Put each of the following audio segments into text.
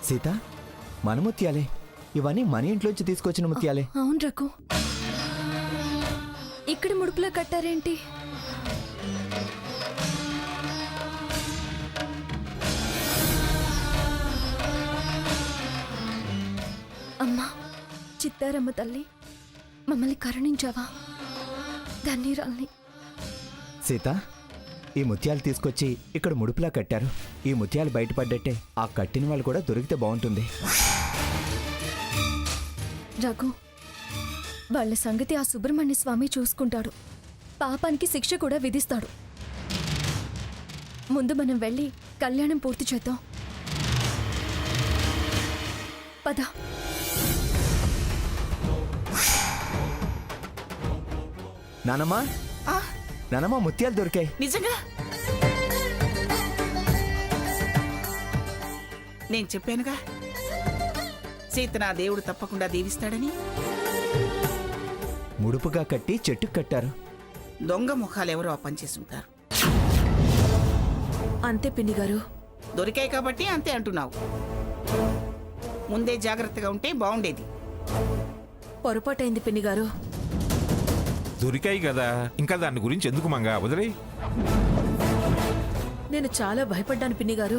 సీత, మన ముత్యాలే. ఇవన్నీ మన ఇంట్లోంచి తీసుకొచ్చిన ముత్యాలే. అవును రఘు, ఇక్కడ ముడుపులా కట్టారేంటి? అమ్మా చిత్తారమ్మ తల్లి, మమ్మల్ని కరుణించావా? ధన్యురాల్ని. సీత, ఈ ముత్యాలు తీసుకొచ్చి ఇక్కడ ముడుపులా కట్టారు. ఈ ముత్యాలు బయటపడ్డట్టే ఆ కట్టిన వాళ్ళు కూడా దొరికితే బాగుంటుంది. రఘు, వాళ్ళ సంగతి ఆ సుబ్రహ్మణ్య స్వామి చూసుకుంటాడు. పాపానికి శిక్ష కూడా విధిస్తాడు. ముందు మనం వెళ్ళి కళ్యాణం పూర్తి చేద్దాం. పద. నానమ్మా, నానమ్మ, ముత్యాలు దొరికాయి. నిజంగా? నేను చెప్పానుగా సీత నా దేవుడు తప్పకుండా దీవిస్తాడని. ముడుపుగా కట్టి చెట్టుకు కట్టారు. దొంగ ముఖాలెవరో ఆ పనిచేస్తుంటారు. అంతే పిన్ని గారు. దొరికాయి కాబట్టి అంతే అంటున్నావు. ముందే జాగ్రత్తగా ఉంటే బాగుండేది. పొరపాటైంది పిన్ని గారు. దొరికాయి కదా, ఇంకా దాని గురించి ఎందుకు మంగా, వదిలే. నేను చాలా భయపడ్డాను పిన్ని గారు.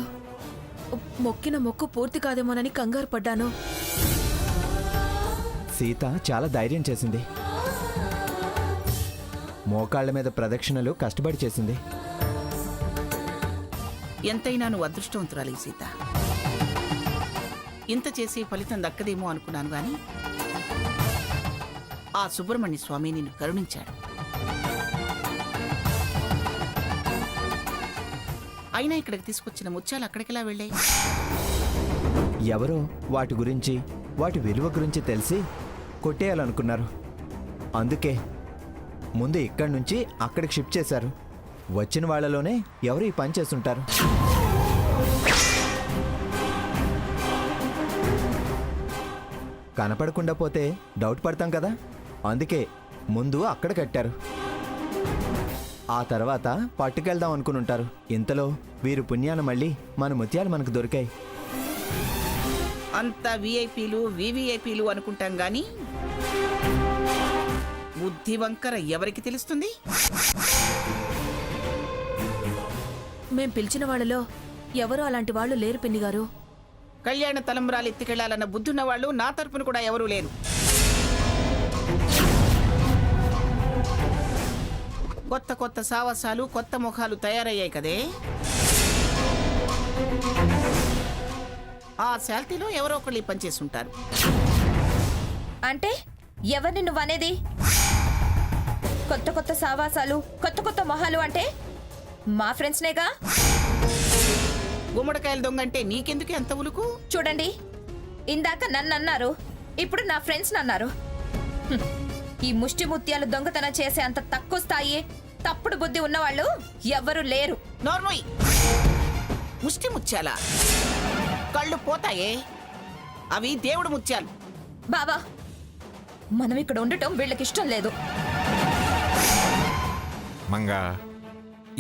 మొక్కిన మొక్కు పూర్తి కాదేమోనని కంగారు పడ్డాను. సీత చాలా ధైర్యం చేసింది. మోకాళ్ల మీద ప్రదక్షిణలు కష్టపడి చేసింది. ఎంతైనా నువ్వు అదృష్టవంతురాలి సీత. ఇంత చేసి ఫలితం దక్కదేమో అనుకున్నాను గాని ఆ సుబ్రహ్మణ్య స్వామి నిన్ను కరుణించాడు. అయినా ఇక్కడికి తీసుకొచ్చిన ముత్యాలు అక్కడికెలా వెళ్ళాయి? ఎవరో వాటి గురించి, వాటి విలువ గురించి తెలిసి కొట్టేయాలనుకున్నారు. అందుకే ముందు ఇక్కడి నుంచి అక్కడికి షిఫ్ట్ చేశారు. వచ్చిన వాళ్లలోనే ఎవరు ఈ పని చేస్తుంటారు. కనపడకుండా పోతే డౌట్ పడతాం కదా, అందుకే ముందు అక్కడ కట్టారు. ఆ తర్వాత పట్టుకెళ్దాం అనుకుని ఉంటారు. ఇంతలో వీరు పుణ్యాన మళ్ళీ మన ముత్యాలు మనకు దొరికాయి. అంత విఐపీలు వివిఐపీలు అనుకుంటాం గాని బుద్ధి వంకర ఎవరికి తెలుస్తుంది? మేం పిలిచిన వాళ్ళలో ఎవరూ అలాంటి వాళ్ళు లేరు పిన్ని గారు. కళ్యాణ తలంబ్రాలు ఎత్తుకెళ్లాలన్న బుద్ధున్న వాళ్ళు నా తరపున కూడా ఎవరూ లేరు. కొత్త కొత్త సావాసాలు, కొత్త ముఖాలు తయారయ్యాయి కదే. ఆ శాల్తీలో ఎవరో ఒకళ్ళు పనిచేస్తుంటారు. అంటే ఎవరిని నువ్వనేది? కొత్త కొత్త సావాసాలు, కొత్త కొత్త మొహాలు అంటే మా ఫ్రెండ్స్నేగా. గుమ్మడికాయల దొంగ అంటే నీకెందుకు ఎంత ఉలుకు? చూడండి, ఇందాక నన్ను అన్నారు, ఇప్పుడు నా ఫ్రెండ్స్ అన్నారు. ఈ ముష్టి ముత్యాలు దొంగతనం చేసే అంత తక్కువ స్థాయి, తప్పుడు బుద్ధి ఉన్నవాళ్ళు ఎవ్వరూ లేరు. నోర్మోయ్, ముష్టి ముత్యాల కళ్ళు పోతాయే, అవి దేవుడు ముత్యాలు. బాబా, మనం ఇక్కడ ఉండటం వీళ్ళకి ఇష్టం లేదు. మంగా,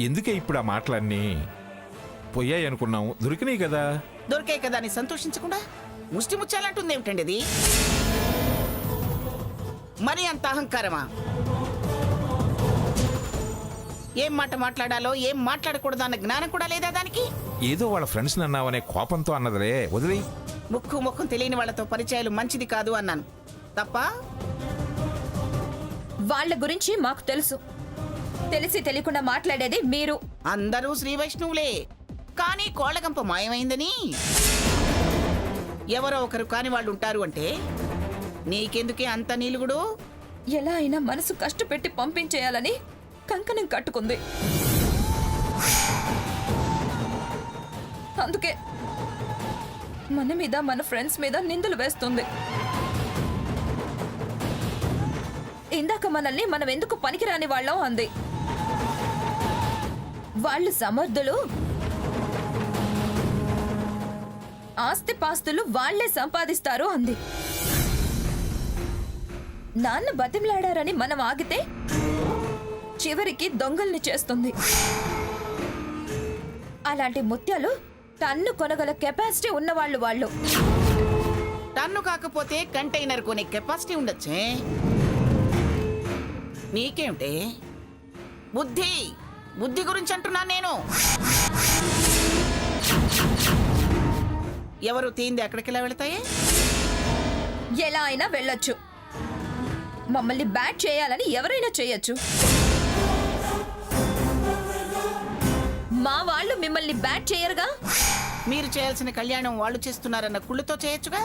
ఎందుకే ఇప్పుడు ఆ మాటలన్నీ? పోయాయి అనుకున్నాము, దొరికినాయి కదా. దొరికాయి కదా అని సంతోషించకుండా ముష్టి ముత్యాలంటుంది ఏమిటండి ఇది? మరి అంత అహంకారమా? ఏం మాట మాట్లాడాలో ఏం మాట్లాడకూడదు అన్న జ్ఞానం కూడా లేదా దానికి? ఏదో వాళ్ళ ఫ్రెండ్స్ అన్నావనే కోపంతో అన్నదిలే, వదిలే. ముక్కు ముఖం తెలియని వాళ్ళతో పరిచయాలు మంచిది కాదు అన్నాను తప్ప. వాళ్ళ గురించి మాకు తెలుసు. తెలిసి తెలియకుండా మాట్లాడేది మీరు. అందరూ శ్రీ వైష్ణవులే, కానీ కోళ్లగంప మాయమైందని ఎవరో ఒకరు కాని వాళ్ళు ఉంటారు అంటే నీకెందుకే అంత నీలుగుడు? ఎలా అయినా మనసు కష్టపెట్టి పంపించేయాలని కంకణం కట్టుకుంది. అందుకే మన మీద, మన ఫ్రెండ్స్ మీద నిందలు వేస్తుంది. ఇందాక మనల్ని మనం ఎందుకు పనికిరాని వాళ్ళం అంది. వాళ్ళు సమర్థులు, ఆస్తిపాస్తులు వాళ్లే సంపాదిస్తారు అంది. నాన్న బతిమలాడారని మనం ఆగితే చివరికి దొంగల్ని చేస్తుంది. అలాంటి ముత్యాలు టన్ను కొనగల కెపాసిటీ ఉన్నవాళ్ళు వాళ్ళు. టన్ను కాకపోతే కంటైనర్ కొనే కెపాసిటీ ఉండొచ్చే. నీకేమిటే బుద్ధి బుద్ధి గురించి అంటున్నాను నేను. ఎవరు తీంది ఎక్కడికి వెళతాయి? ఎలా అయినా వెళ్ళొచ్చు. మమ్మల్ని బ్యాట్ చేయాలని ఎవరైనా చేయొచ్చు. మా వాళ్ళు మిమ్మల్ని బ్యాట్ చేయరుగా. మీరు చేయాల్సిన కళ్యాణం వాళ్ళు చేస్తున్నారన్న కుళ్ళుతో చేయొచ్చుగా.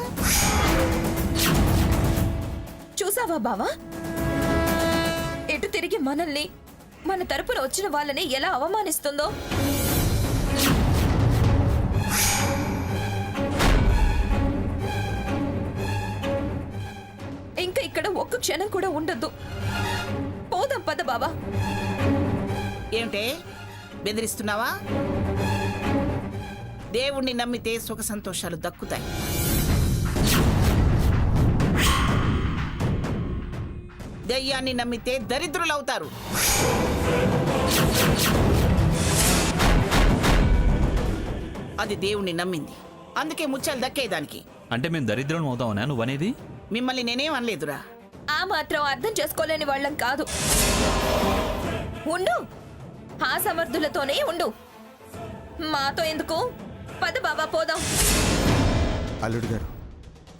చూసావా బావా, ఎటు తిరిగి మనల్ని, మన తరపున వచ్చిన వాళ్ళని ఎలా అవమానిస్తుందో. ఇంకా ఇక్కడ ఒక్క క్షణం కూడా ఉండొద్దు. పోదాం పద బావా. ఏమిటే బెదిరిస్తున్నావా? దేవుణ్ణి నమ్మితే సుఖ సంతోషాలు దక్కుతాయి. దయ్యాన్ని నమ్మితే దరిద్రులవుతారు. అది దేవుణ్ణి నమ్మింది, అందుకే ముత్యాలు దక్కేదానికి. అంటే మేము దరిద్రం అవుతామనా నువ్వనేది? మిమ్మల్ని నేనేం అనలేదురా. ఆ మాత్రం అర్థం చేసుకోలేని వాళ్ళం కాదు. ఉండు, ఆ సమర్థులతోనే ఉండు. మాతో ఎందుకు? పద బాబా పోదాం. అల్లుడు గారు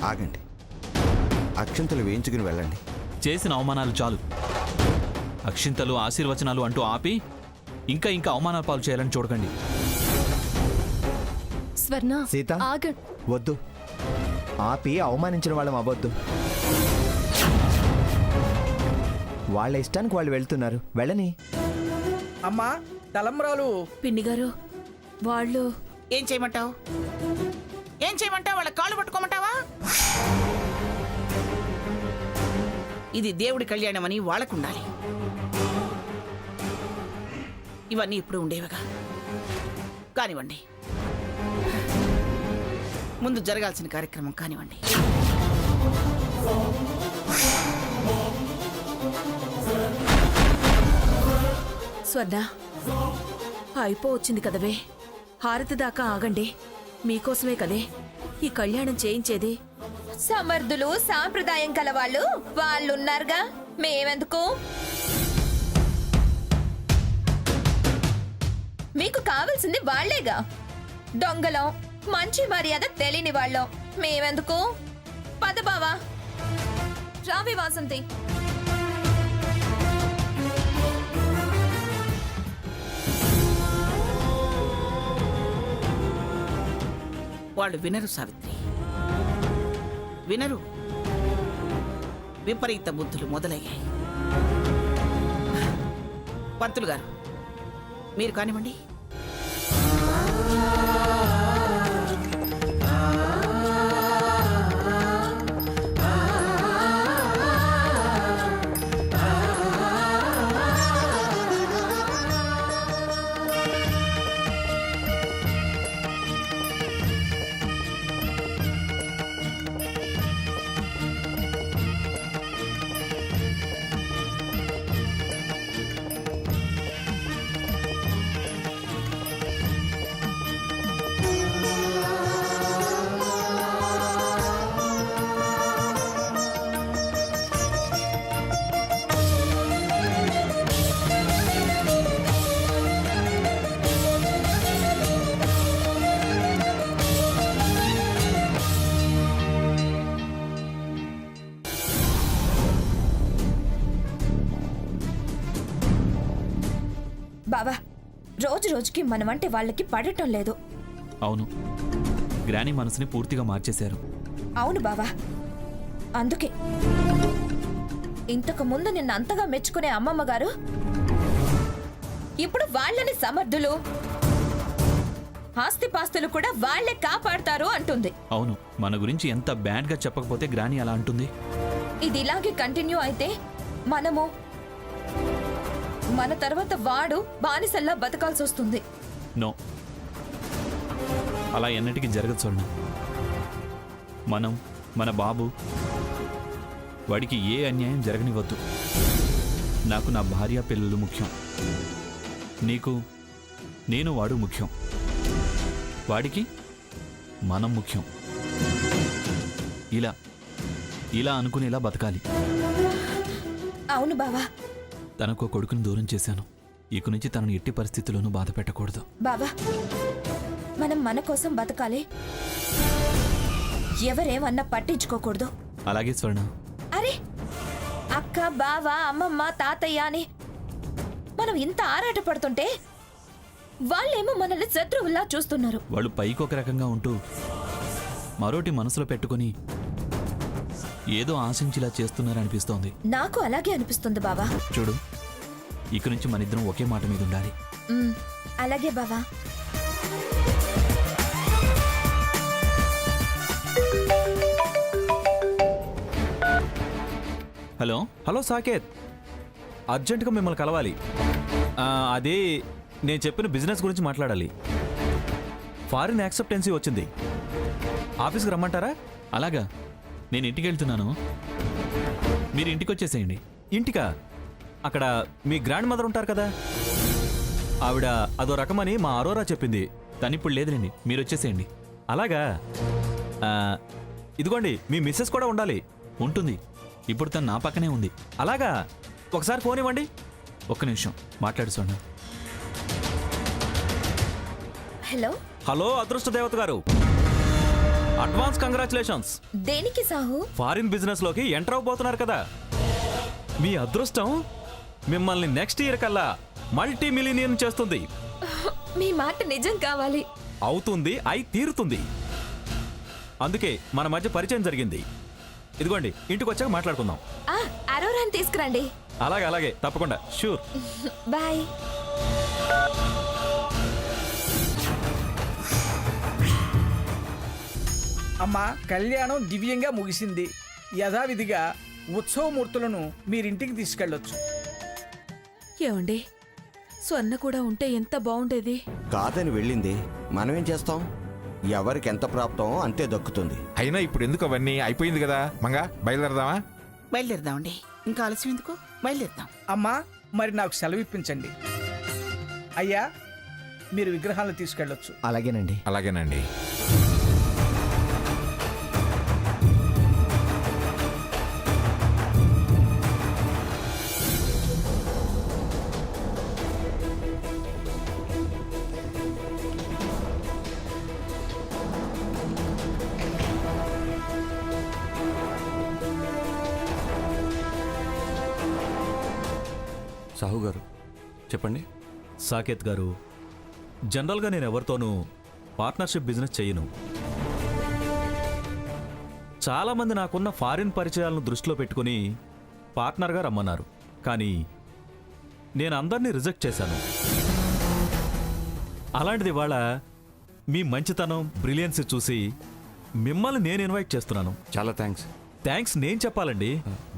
ఆగండి, అక్షంతలు వేయించుకుని వెళ్ళండి. చేసిన అవమానాలు చాలు. అక్షింతలు ఆశీర్వచనాలు అంటూ ఆపి ఇంకా ఇంకా అవమానాల పాలు చేయాలని చూడకండి. స్వర్ణ, సీత. ఆగండి. వద్దు, ఆపి అవమానించిన వాళ్ళం అవ్వద్దు. వాళ్ళ ఇష్టానికి వాళ్ళు వెళ్తున్నారు, వెళ్ళని. అమ్మా తలంబ్రాలు. పిన్ని గారు వాళ్ళు ఏం చేయమంటావు? ఏం చేయమంటావు? వాళ్ళ కాళ్ళు పట్టుకోమంటావా? ఇది దేవుడి కళ్యాణం అని వాళ్ళకుండాలి. ఇవన్నీ ఇప్పుడు ఉండేవిగా. కానివ్వండి, ముందు జరగాల్సిన కార్యక్రమం కానివ్వండి. స్వర్ణ అయిపోవచ్చింది కదవే. హారతి దాకా ఆగండి. మీకోసమే కదే ఈ కళ్యాణం చేయించేది. సమర్థులు, సాంప్రదాయం కలవాళ్ళు వాళ్ళున్నారుగా. మేమెందుకు? మీకు కావాల్సింది వాళ్లేగా. దొంగలం, మంచి మర్యాద తెలియని వాళ్ళం. మేమెందుకు? పద బావా. రావి వాసంతి. వాళ్ళు వినరు సావిత్రి, వినరు. విపరీత బుద్ధులు మొదలయ్యాయి. పంతులు గారు మీరు కానివ్వండి. బావా, రోజు రోజుకి మనమంటే వాళ్ళకి పడటం లేదు. అవును, గ్రానీ మనసుని పూర్తిగా మార్చేశారు. అవును బావా, అందుకే ఇంతకు ముందు నిన్ను అంతగా మెచ్చుకునే అమ్మమ్మ గారు ఇప్పుడు వాళ్ళని సమర్థులు, ఆస్తిపాస్తులు కూడా వాళ్లే కాపాడతారు అంటుంది. అవును, మన గురించి ఎంత బ్యాడ్గా చెప్పకపోతే గ్రానీ అలా అంటుంది. ఇది ఇలాగే కంటిన్యూ అయితే మనము, మన తర్వాత వాడు బానిసల్లా బతకాల్సి వస్తుంది. నో, అలా ఎన్నటికీ జరగదు చూడండి. మనం, మన బాబు, వాడికి ఏ అన్యాయం జరగనివద్దు. నాకు నా భార్య పిల్లలు ముఖ్యం. నీకు నేను వాడు ముఖ్యం. వాడికి మనం ముఖ్యం. ఇలా ఇలా అనుకునేలా బతకాలి. అవును బావా. తనకు కొడుకుని దూరం చేశాను. ఇక నుంచి తనను ఎట్టి పరిస్థితుల్లోనూ బాధ పెట్టకూడదు. బావా, మనం మన కోసం బతకాలి. ఎవరేమన్నా పట్టించుకోకూడదు. అలాగే స్వర్ణ. అరే, అక్క, బావ, అమ్మమ్మ, తాతయ్య అని మనం ఇంత ఆరాట పడుతుంటే వాళ్ళేమో మనల్ని శత్రువుల్లా చూస్తున్నారు. వాళ్ళు పైకి ఒక రకంగా ఉంటూ మరోటి మనసులో పెట్టుకుని ఏదో ఆశించిలా చేస్తున్నారనిపిస్తోంది. నాకు అలాగే అనిపిస్తుంది బావా. చూడు, ఇక నుంచి మనిద్దరం ఒకే మాట మీద ఉండాలి. అలాగే బావా. హలో హలో సాకేత్, అర్జెంటుగా మిమ్మల్ని కలవాలి. అదే నేను చెప్పిన బిజినెస్ గురించి మాట్లాడాలి. ఫారిన్ యాక్సెప్టెన్సీ వచ్చింది. ఆఫీస్కి రమ్మంటారా? అలాగా, నేను ఇంటికి వెళ్తున్నాను. మీరు ఇంటికి వచ్చేసేయండి. ఇంటికా? అక్కడ మీ గ్రాండ్ మదర్ ఉంటారు కదా, ఆవిడ అదో రకమని మా అరోరా చెప్పింది. తనిప్పుడు లేదులేండి, మీరు వచ్చేసేయండి. అలాగా? ఇదిగోండి, మీ మిస్సెస్ కూడా ఉండాలి. ఉంటుంది, ఇప్పుడు తను నా పక్కనే ఉంది. అలాగా? ఒకసారి ఫోన్ ఇవ్వండి. ఒక్క నిమిషం మాట్లాడు స్వర్ణ. హలో. హలో అదృష్ట దేవత గారు, అడ్వాన్స్ కంగ్రాచులేషన్స్. దేనికి సాహు? ఫారిన్ బిజినెస్ లోకి ఎంటర్ అవబోతున్నారు కదా. మీ అదృష్టం మిమ్మల్ని నెక్స్ట్ ఇయర్ కల్లా మల్టీ మిలియనియన్ చేస్తుంది. మీ మాట నిజం కావాలి. అవుతుంది, అయి తీరుతుంది. అందుకే మన మధ్య పరిచయం జరిగింది. ఇదిగోండి, ఇంటికి వచ్చాక మాట్లాడుకుందాం. అరోరాని తీసుకురండి. అలాగే అలాగే, తప్పకుండా, షూర్. బాయ్. అమ్మా, కళ్యాణం దివ్యంగా ముగిసింది. యథావిధిగా ఉత్సవమూర్తులను మీరింటికి తీసుకెళ్ళొచ్చు. ఏమండి, స్వర్ణ కూడా ఉంటే ఎంత బాగుండేది. కాదని వెళ్ళింది, మనమేం చేస్తాం? ఎవరికి ఎంత ప్రాప్తం అంతే దక్కుతుంది. అయినా ఇప్పుడు ఎందుకు అవన్నీ? అయిపోయింది కదా మంగా, బయలుదేరదామా? బయలుదేరదామండి. ఇంకా ఆలస్యం ఎందుకు? బయలుదేరదాం. అమ్మా, మరి నాకు సెలవు ఇప్పించండి. అయ్యా, మీరు విగ్రహాలను తీసుకెళ్ళొచ్చు. అలాగేనండి. అలాగేనండి. సాహు గారు చెప్పండి. సాకేత్ గారు, జనరల్గా నేను ఎవరితోనూ పార్ట్నర్షిప్ బిజినెస్ చేయను. చాలామంది నాకున్న ఫారిన్ పరిచయాలను దృష్టిలో పెట్టుకుని పార్ట్నర్గా రమ్మన్నారు. కానీ నేను అందరినీ రిజెక్ట్ చేశాను. అలాంటిది ఇవాళ మీ మంచితనం, బ్రిలియన్సీ చూసి మిమ్మల్ని నేను ఇన్వైట్ చేస్తున్నాను. చాలా థ్యాంక్స్. థ్యాంక్స్ నేను చెప్పాలండి.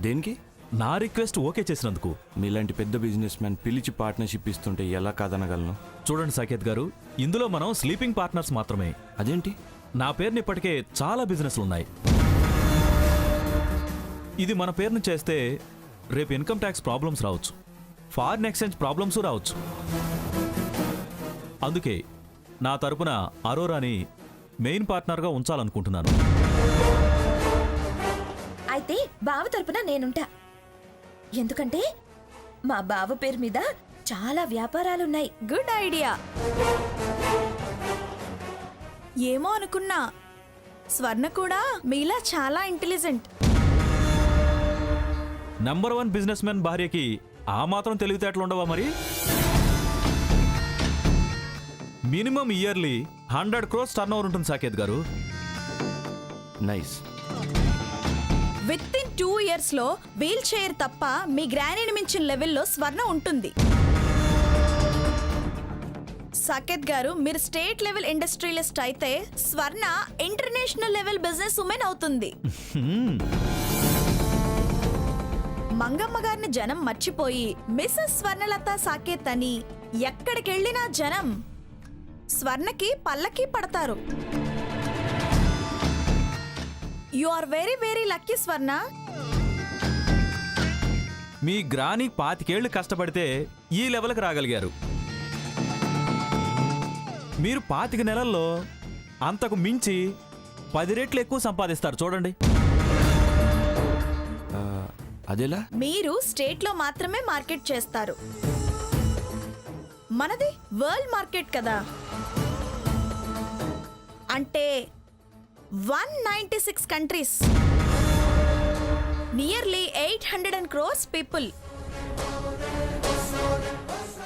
దేనికి? నా రిక్వెస్ట్ ఓకే చేసినందుకు. మీలాంటి పెద్ద బిజినెస్ మ్యాన్ పిలిచి పార్ట్నర్షిప్ ఇస్తుంటే ఎలా కాదనగలను? చూడండి సాకేత్ గారు, ఇందులో మనం స్లీపింగ్ పార్ట్నర్స్ మాత్రమే. అదేంటి? నా పేరుని ఇప్పటికే చాలా బిజినెస్లు ఉన్నాయి. ఇది మన పేరుని చేస్తే రేపు ఇన్కమ్ ట్యాక్స్ ప్రాబ్లమ్స్ రావచ్చు, ఫారిన్ ఎక్స్చేంజ్ ప్రాబ్లమ్స్ రావచ్చు. అందుకే నా తరపున అరోరాని మెయిన్ పార్ట్నర్గా ఉంచాలనుకుంటున్నాను. అయితే బావ తరపున నేనుంటా. ఎందుకంటే మా బావ పేరు మీద చాలా వ్యాపారాలున్నాయి. Good idea. ఏమో అనుకున్నా, స్వర్ణ కూడా మీలా చాలా ఇంటెలిజెంట్. నంబర్ 1 బిజినెస్ మ్యాన్ భార్యకి ఆ మాత్రం తెలివితేటలు ఉండవా మరి? Minimum yearly 100 crores turn over ఉంటుంది సాకేత్ గారు. నైస్. విత్ ఇన్ 2 years లో వీల్ చైర్ తప్ప మీ గ్రానీని మించిన లెవెల్లో స్వర్ణ ఉంటుంది. సాకేత్ గారు, మీరు స్టేట్ లెవెల్ ఇండస్ట్రియలిస్ట్ అయితే స్వర్ణ ఇంటర్నేషనల్ లెవెల్ బిజినెస్ ఉమెన్ అవుతుంది. మంగమ్మ గారిని జనం మర్చిపోయి మిస్సెస్ స్వర్ణలత సాకేత్ అని ఎక్కడికెళ్ళినా జనం స్వర్ణకి పల్లకి పడతారు. You are very very lucky Swarna. మీ గ్రాని 25 ఏళ్లు కష్టపడితే ఈ లెవెల్కి రాగలిగారు. మీరు 25 నెలల్లో అంతకు మించి 10 రెట్లు ఎక్కువ సంపాదిస్తారు చూడండి. అదేలా? మీరు స్టేట్లో మాత్రమే మార్కెట్ చేస్తారు, మనది వరల్డ్ మార్కెట్ కదా. అంటే 196 కంట్రీస్, నియర్లీ 800 crores పీపుల్.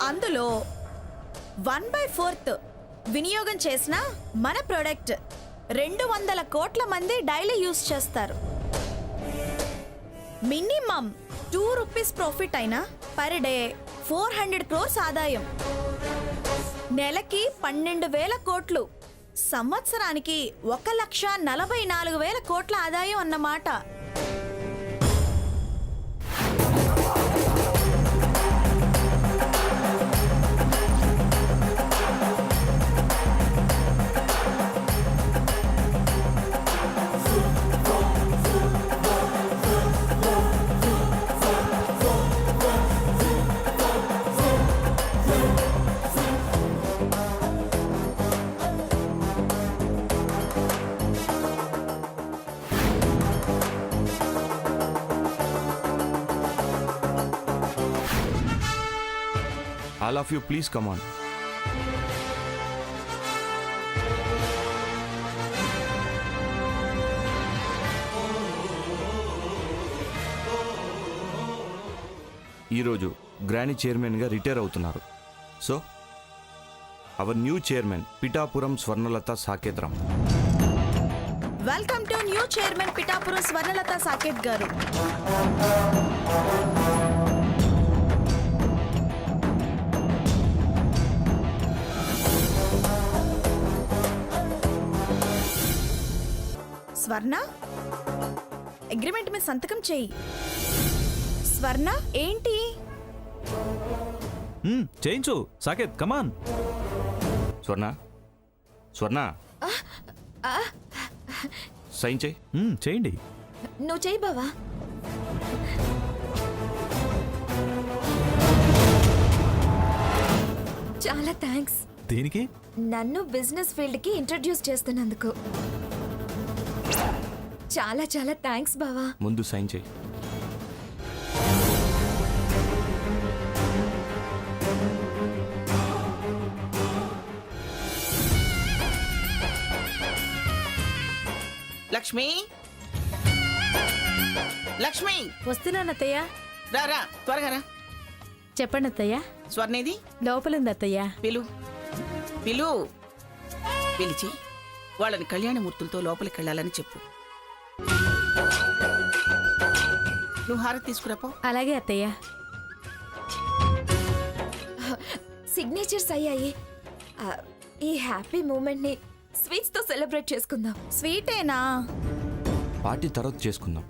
అందులో 1/4 వినియోగం చేసిన మన ప్రోడక్ట్ 200 కోట్ల మంది డైలీ యూస్ చేస్తారు. మినిమం 2 రూపీస్ ప్రాఫిట్ అయినా పర్ డే 400 crores ఆదాయం, నెలకి 12,000 కోట్లు, సంవత్సరానికి 1,44,000 కోట్ల ఆదాయం అన్నమాట. All of you, please come on. ఈరోజు గ్రాండ్ చైర్మన్గా రిటైర్ అవుతున్నారు. So our new chairman Pithapuram Swarnalatha సాకేత్రం. Welcome to new chairman Pithapuram Swarnalatha Saketh గారు. స్వర్ణ, అగ్రిమెంట్ మీద సంతకం చెయ్యి. స్వర్ణ ఏంటి? చేయించు సాకేత్, కమాన్. స్వర్ణ, స్వర్ణ, సైన్ చేయి. చేయండి. నువ్వు చేయి బావా. చాలా థ్యాంక్స్. దీనికి నన్ను బిజినెస్ ఫీల్డ్ కి ఇంట్రడ్యూస్ చేస్తున్నందుకు చాలా చాలా థ్యాంక్స్ బావా. ముందు సైన్ చేయి. లక్ష్మి, లక్ష్మి, వస్తున్నాను అత్తయ్య. రా రా, త్వరగా రా. చెప్పండి అత్తయ్య. స్వర్ణేది? లోపలుంది అత్తయ్య. పిలు పిలు పిలిచి వాళ్ళని కళ్యాణమూర్తులతో లోపలికి వెళ్ళాలని చెప్పు. నువ్వు హారతి తీసుకురాపో. అలాగే అత్తయ్య. సిగ్నేచర్స్ అయ్యాయి. ఈ హ్యాపీ మూమెంట్ ని స్వీట్స్ తో సెలబ్రేట్ చేసుకుందాం. స్వీటేనా? పార్టీ తర్వాత చేసుకుందాం.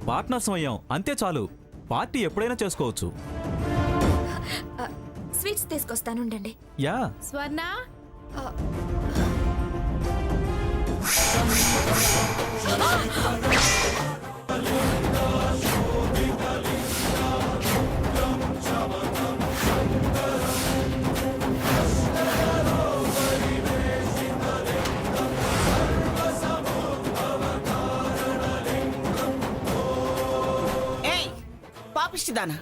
పార్ట్నర్స్ అయ్యాం, అంతే చాలు. పార్టీ ఎప్పుడైనా చేసుకోవచ్చు. స్వీట్స్ తీసుకొస్తానుండండి. యా. స్వర్ణ, ఏయ్ పాపిష్టిదానా,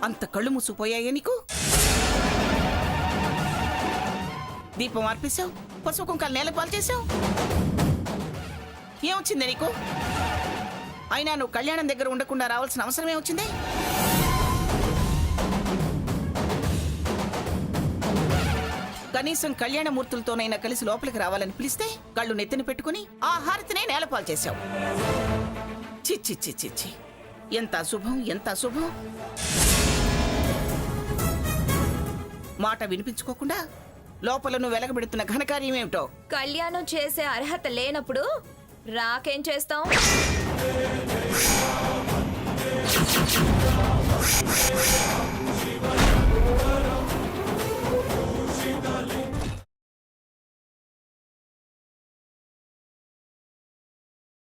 అంత కళ్ళు మూసిపోయాయే నీకు? దీపం అర్పిస్తావు, పసుపు కుంకాలు నేల పాలు చేసావు. ఏమొచ్చింది నీకు? అయినా నువ్వు కళ్యాణం దగ్గర ఉండకుండా రావాల్సిన అవసరం ఏమొచ్చింది? కనీసం కళ్యాణమూర్తులతోనైనా కలిసి లోపలికి రావాలని పిలిస్తే కళ్ళు నెత్తిన పెట్టుకుని ఆ హారతినే నేలపాలు చేశావు. చిచ్చి చిచ్చి చి, ఎంత అశుభం, ఎంత అశుభం. మాట వినిపించుకోకుండా లోపల నువ్వు వెలగబెడుతున్న ఘనకార్యం ఏమిటో? కళ్యాణం చేసే అర్హత లేనప్పుడు రాకేం చేస్తాం?